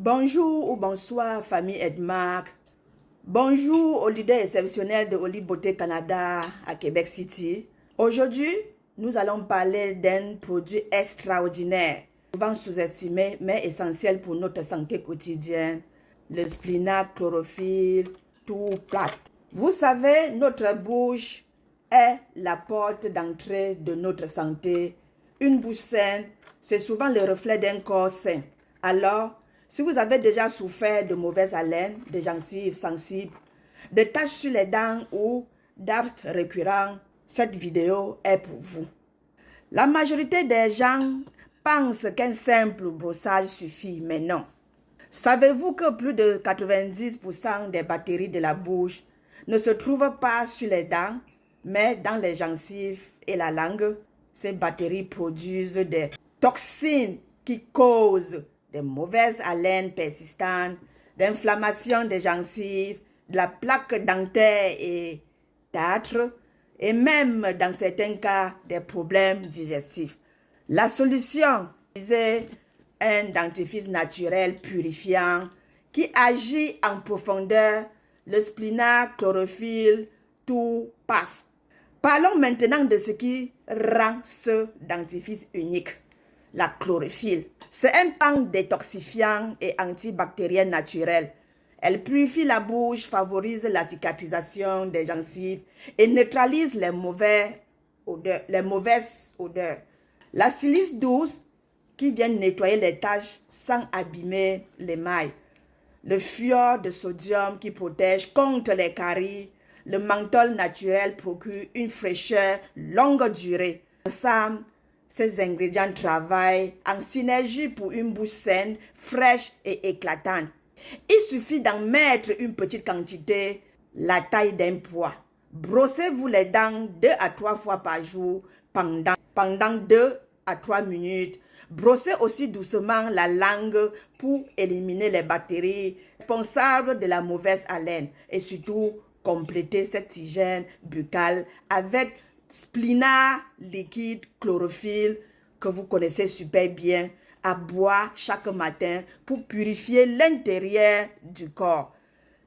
Bonjour ou bonsoir famille Edmark. Bonjour aux leaders exceptionnels de Olive Beauté Canada à Québec City. Aujourd'hui, nous allons parler d'un produit extraordinaire, souvent sous-estimé mais essentiel pour notre santé quotidienne, le Splinac Chlorophylle tout plat. Vous savez, notre bouche est la porte d'entrée de notre santé. Une bouche saine, c'est souvent le reflet d'un corps sain. Alors, si vous avez déjà souffert de mauvaise haleine, de gencives sensibles, de taches sur les dents ou d'aftes récurrents, cette vidéo est pour vous. La majorité des gens pensent qu'un simple brossage suffit, mais non. Savez-vous que plus de 90% des bactéries de la bouche ne se trouvent pas sur les dents, mais dans les gencives et la langue? Ces bactéries produisent des toxines qui causent des mauvaises haleines persistantes, d'inflammation des gencives, de la plaque dentaire et d'âtre, et même dans certains cas des problèmes digestifs. La solution, c'est un dentifrice naturel purifiant qui agit en profondeur, le Splinac Chlorophylle tout passe. Parlons maintenant de ce qui rend ce dentifrice unique, la chlorophylle. C'est un pan détoxifiant et antibactérien naturel. Elle purifie la bouche, favorise la cicatrisation des gencives et neutralise les mauvaises odeurs. La silice douce qui vient nettoyer les taches sans abîmer l'émail. Le fluor de sodium qui protège contre les caries. Le menthol naturel procure une fraîcheur longue durée. Ensemble, ces ingrédients travaillent en synergie pour une bouche saine, fraîche et éclatante. Il suffit d'en mettre une petite quantité, la taille d'un pois. Brossez-vous les dents 2 à 3 fois par jour pendant 2 à 3 minutes. Brossez aussi doucement la langue pour éliminer les bactéries responsables de la mauvaise haleine et surtout complétez cette hygiène buccale avec Splinac liquide chlorophylle que vous connaissez super bien à boire chaque matin pour purifier l'intérieur du corps.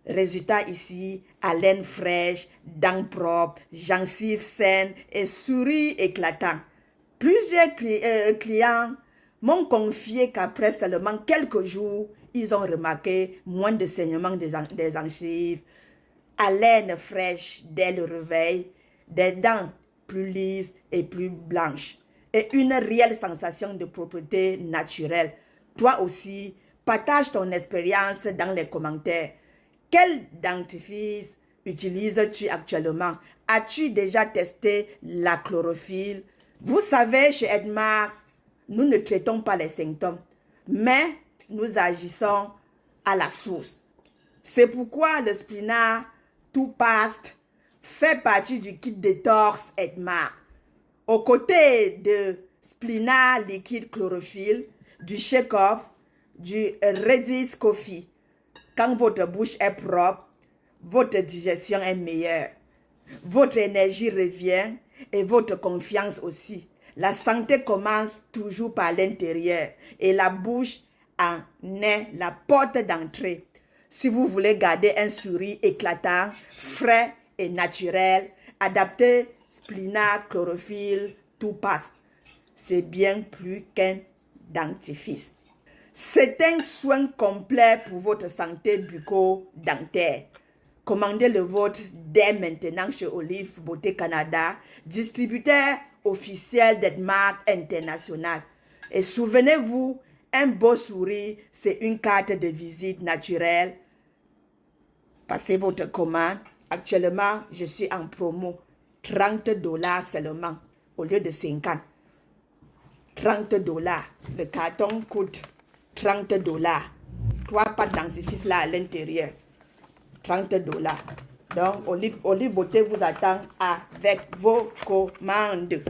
Résultat ici, haleine fraîche, dents propres, gencives saines et sourire éclatant. Plusieurs clients m'ont confié qu'après seulement quelques jours, ils ont remarqué moins de saignement des gencives, haleine fraîche dès le réveil, des dents plus lisses et plus blanches et une réelle sensation de propreté naturelle. Toi aussi, partage ton expérience dans les commentaires. Quel dentifrice utilises-tu actuellement? As-tu déjà testé la chlorophylle? Vous savez, chez Edmark, nous ne traitons pas les symptômes, mais nous agissons à la source. C'est pourquoi le Splinac tout paste fait partie du kit détox Edmark. Aux côtés de Splinac liquide chlorophylle, du Shake-Off, du Redis Coffee. Quand votre bouche est propre, votre digestion est meilleure. Votre énergie revient et votre confiance aussi. La santé commence toujours par l'intérieur et la bouche en est la porte d'entrée. Si vous voulez garder un sourire éclatant, frais et naturel, adaptez Splinac Chlorophylle tout passe. C'est bien plus qu'un dentifrice. C'est un soin complet pour votre santé bucco-dentaire. Commandez le vôtre dès maintenant chez Olive Beauté Canada, distributeur officiel d'Edmark International. Et souvenez-vous, un beau sourire, c'est une carte de visite naturelle. Passez votre commande. Actuellement, je suis en promo. $30 seulement au lieu de 50. $30. Le carton coûte $30. 3 pattes dentifrice là à l'intérieur. $30. Donc, Olive Beauté vous attend avec vos commandes.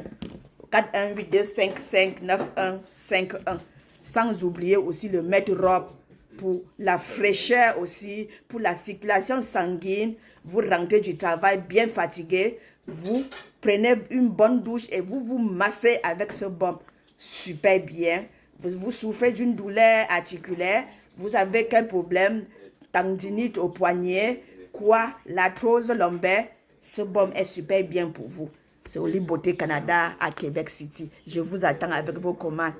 418-255-9151. Sans oublier aussi le mettre robe pour la fraîcheur aussi, pour la circulation sanguine. Vous rentrez du travail bien fatigué. Vous prenez une bonne douche et vous vous massez avec ce baume. Super bien. Vous souffrez d'une douleur articulaire, Vous avez quel problème? Tendinite au poignet, quoi? L'arthrose lombaire? Ce baume est super bien pour vous. C'est Olive Beauté Canada à Québec City. Je vous attends avec vos commandes.